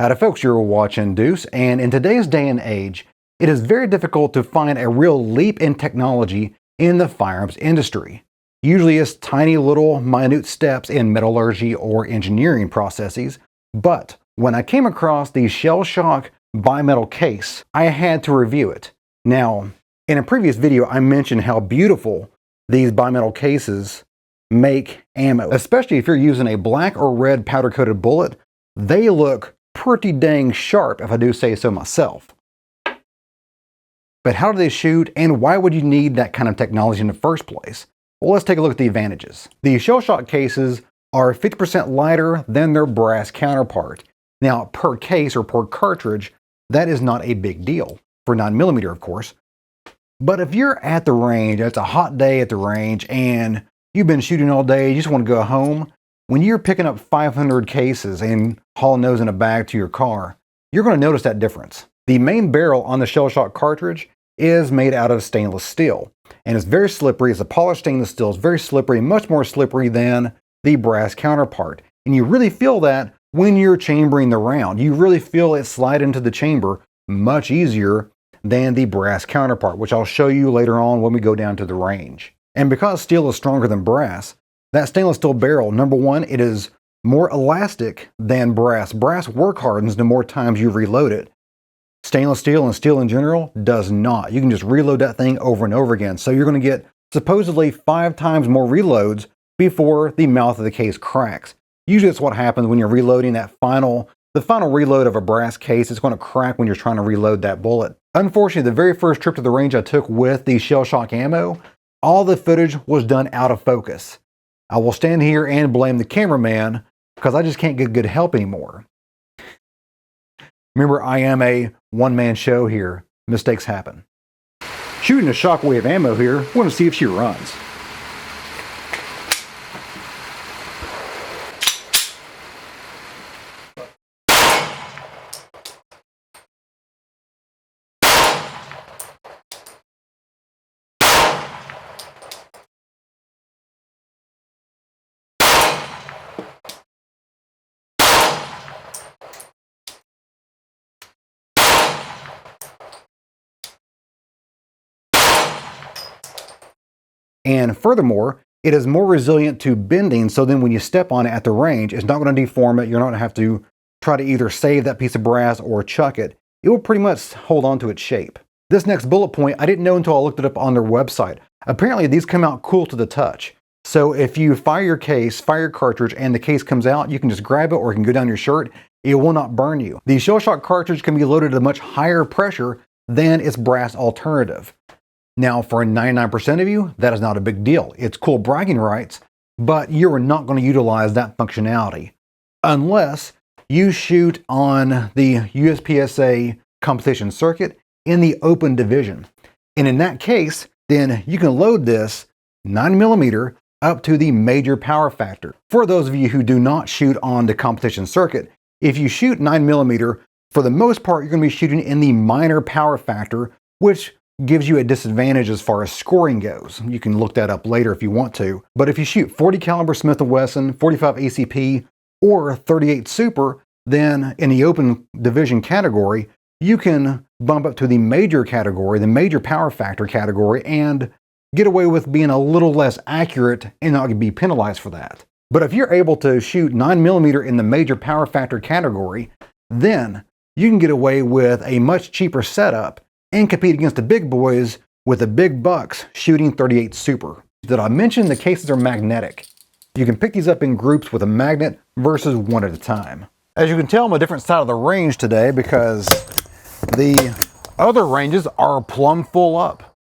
Howdy folks, you're watching Deuce, and in today's day and age, it is very difficult to find a real leap in technology in the firearms industry. Usually it's tiny little minute steps in metallurgy or engineering processes, but when I came across the Shell Shock bimetal case, I had to review it. Now, in a previous video, I mentioned how beautiful these bimetal cases make ammo, especially if you're using a black or red powder-coated bullet. They look pretty dang sharp, if I do say so myself. But how do they shoot, and why would you need that kind of technology in the first place? Well, let's take a look at the advantages. The Shell Shock cases are 50% lighter than their brass counterpart. Now, per case or per cartridge, that is not a big deal, for 9mm of course. But if you're at the range, it's a hot day at the range, and you've been shooting all day, you just want to go home, when you're picking up 500 cases and hauling those in a bag to your car, you're going to notice that difference. The main barrel on the Shell Shock cartridge is made out of stainless steel, and it's very slippery. It's a polished stainless steel. It's very slippery, much more slippery than the brass counterpart. And you really feel that when you're chambering the round. You really feel it slide into the chamber much easier than the brass counterpart, which I'll show you later on when we go down to the range. And because steel is stronger than brass, that stainless steel barrel, number one, it is more elastic than brass. Brass work hardens the more times you reload it. Stainless steel and steel in general does not. You can just reload that thing over and over again. So you're going to get supposedly 5 times more reloads before the mouth of the case cracks. Usually that's what happens when you're reloading the final reload of a brass case. It's going to crack when you're trying to reload that bullet. Unfortunately, the very first trip to the range I took with the Shell Shock ammo, all the footage was done out of focus. I will stand here and blame the cameraman because I just can't get good help anymore. Remember, I am a one-man show here. Mistakes happen. Shooting a shockwave ammo here. I want to see if she runs. And furthermore, it is more resilient to bending, so then when you step on it at the range, it's not going to deform it. You're not going to have to try to either save that piece of brass or chuck it. It will pretty much hold on to its shape. This next bullet point, I didn't know until I looked it up on their website. Apparently, these come out cool to the touch. So if you fire your case, fire your cartridge, and the case comes out, you can just grab it or it can go down your shirt. It will not burn you. The Shell Shock cartridge can be loaded at a much higher pressure than its brass alternative. Now, for 99% of you, that is not a big deal. It's cool bragging rights, but you're not going to utilize that functionality unless you shoot on the USPSA competition circuit in the open division. And in that case, then you can load this 9mm up to the major power factor. For those of you who do not shoot on the competition circuit, if you shoot 9mm, for the most part, you're going to be shooting in the minor power factor, which gives you a disadvantage as far as scoring goes. You can look that up later if you want to. But if you shoot 40 caliber Smith & Wesson, 45 ACP, or 38 Super, then in the open division category, you can bump up to the major category, the major power factor category, and get away with being a little less accurate and not be penalized for that. But if you're able to shoot 9mm in the major power factor category, then you can get away with a much cheaper setup and compete against the big boys with the big bucks shooting 38 Super. Did I mention the cases are magnetic? You can pick these up in groups with a magnet versus one at a time. As you can tell, I'm a different side of the range today because the other ranges are plumb full up.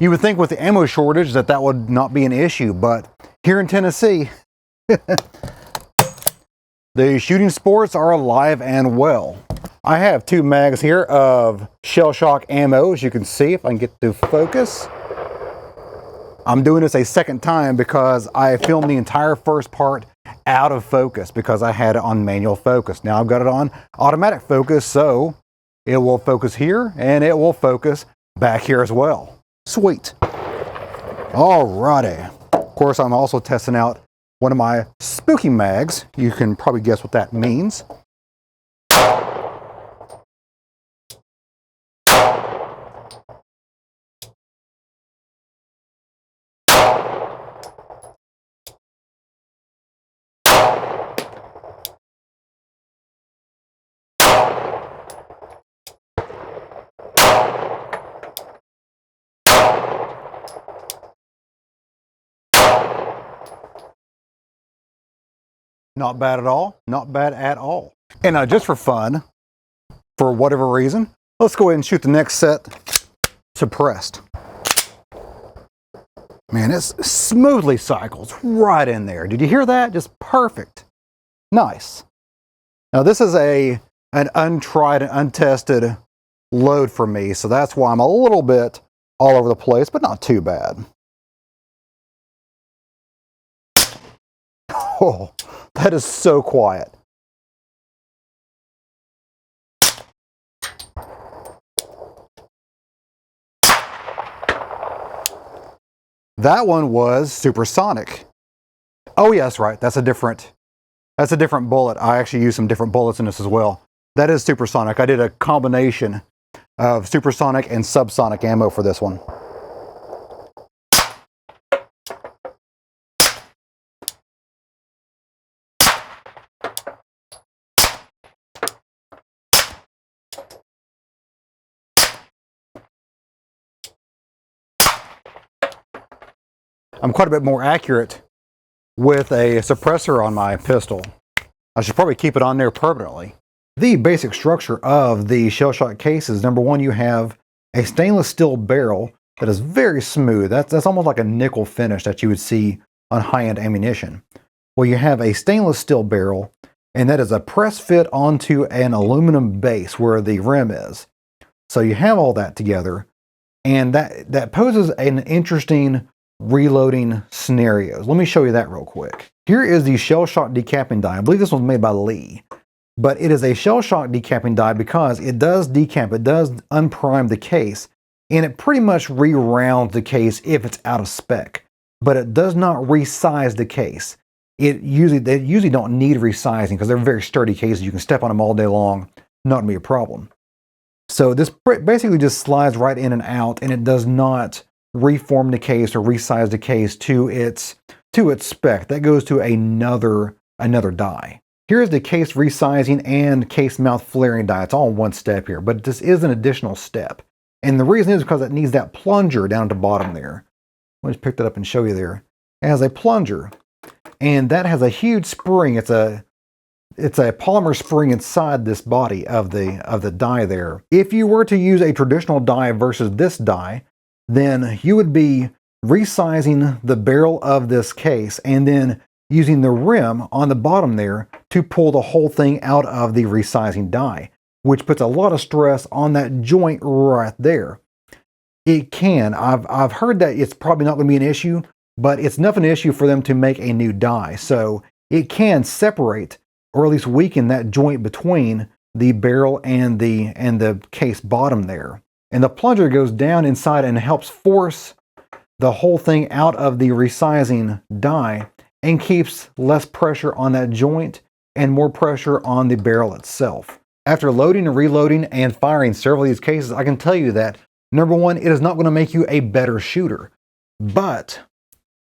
You would think with the ammo shortage that would not be an issue, but here in Tennessee, the shooting sports are alive and well. I have 2 mags here of Shell Shock ammo, as you can see, if I can get to focus. I'm doing this a second time because I filmed the entire first part out of focus because I had it on manual focus. Now I've got it on automatic focus, so it will focus here and it will focus back here as well. Sweet. Alrighty. Of course, I'm also testing out one of my spooky mags. You can probably guess what that means. Not bad at all. Not bad at all. And just for fun, for whatever reason, let's go ahead and shoot the next set suppressed. Man, it smoothly cycles right in there. Did you hear that? Just perfect. Nice. Now this is an untried and untested load for me, so that's why I'm a little bit all over the place, but not too bad. Oh, that is so quiet. That one was supersonic. Oh yeah, that's right. That's a different bullet. I actually used some different bullets in this as well. That is supersonic. I did a combination of supersonic and subsonic ammo for this one. I'm quite a bit more accurate with a suppressor on my pistol. I should probably keep it on there permanently. The basic structure of the shell shock cases, number one, you have a stainless steel barrel that is very smooth. That's almost like a nickel finish that you would see on high-end ammunition. Well, you have a stainless steel barrel, and that is a press fit onto an aluminum base where the rim is. So you have all that together, and that poses an interesting reloading scenarios. Let me show you that real quick. Here is the shell shock decapping die. I believe this was made by Lee, but it is a shell shock decapping die because it does decap, it does unprime the case, and it pretty much re-rounds the case if it's out of spec, but it does not resize the case. They usually don't need resizing because they're very sturdy cases. You can step on them all day long, not gonna be a problem. So this basically just slides right in and out, and it does not reform the case or resize the case to its spec. That goes to another die. Here's the case resizing and case mouth flaring die. It's all in one step here, but this is an additional step. And the reason is because it needs that plunger down at the bottom there. Let me just pick that up and show you there. It has a plunger, and that has a huge spring. It's a polymer spring inside this body of the die there. If you were to use a traditional die versus this die, then you would be resizing the barrel of this case and then using the rim on the bottom there to pull the whole thing out of the resizing die, which puts a lot of stress on that joint right there. It can. I've heard that it's probably not going to be an issue, but it's enough an issue for them to make a new die. So it can separate or at least weaken that joint between the barrel and the case bottom there. And the plunger goes down inside and helps force the whole thing out of the resizing die and keeps less pressure on that joint and more pressure on the barrel itself. After loading and reloading and firing several of these cases, I can tell you that, number one, it is not going to make you a better shooter, but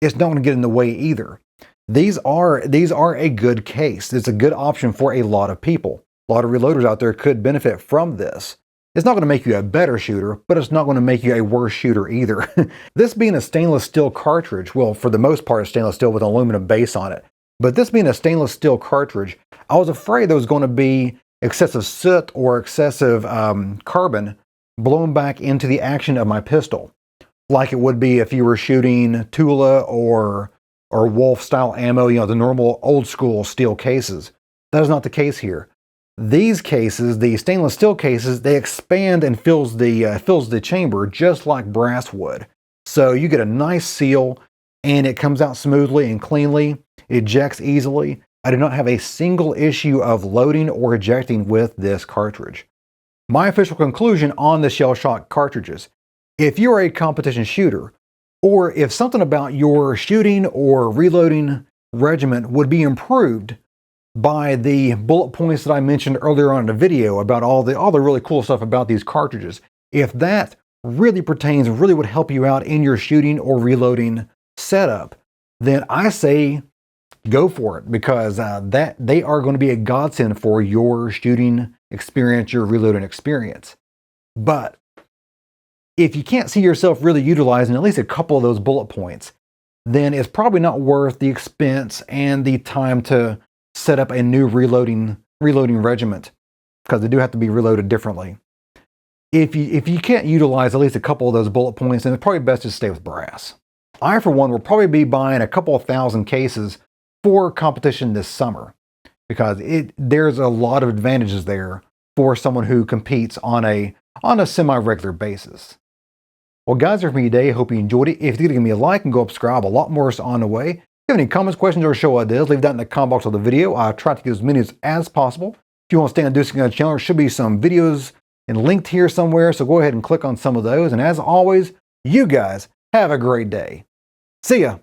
it's not going to get in the way either. These are a good case. It's a good option for a lot of people. A lot of reloaders out there could benefit from this. It's not going to make you a better shooter, but it's not going to make you a worse shooter either. This being a stainless steel cartridge, well, for the most part, it's stainless steel with an aluminum base on it. But this being a stainless steel cartridge, I was afraid there was going to be excessive soot or excessive carbon blown back into the action of my pistol, like it would be if you were shooting Tula or Wolf style ammo, the normal old school steel cases. That is not the case here. These cases, the stainless steel cases, they expand and fills the chamber just like brass would. So you get a nice seal, and it comes out smoothly and cleanly. It ejects easily. I do not have a single issue of loading or ejecting with this cartridge. My official conclusion on the shell shock cartridges: if you are a competition shooter, or if something about your shooting or reloading regiment would be improved by the bullet points that I mentioned earlier on in the video about all the really cool stuff about these cartridges. If that really pertains, really would help you out in your shooting or reloading setup, then I say go for it, because that they are going to be a godsend for your shooting experience, your reloading experience. But if you can't see yourself really utilizing at least a couple of those bullet points, then it's probably not worth the expense and the time to set up a new reloading regiment, because they do have to be reloaded differently. If you can't utilize at least a couple of those bullet points, then it's probably best to stay with brass. I, for one, will probably be buying a couple of thousand cases for competition this summer, because there's a lot of advantages there for someone who competes on a semi-regular basis. Well, guys, that's for me today. I hope you enjoyed it. If you did, give me a like and go subscribe. A lot more is on the way. If you have any comments, questions, or show ideas, leave that in the comment box of the video. I try to get as many as possible. If you want to stay on Deuce channel, there should be some videos and linked here somewhere, so go ahead and click on some of those. And as always, you guys have a great day. See ya.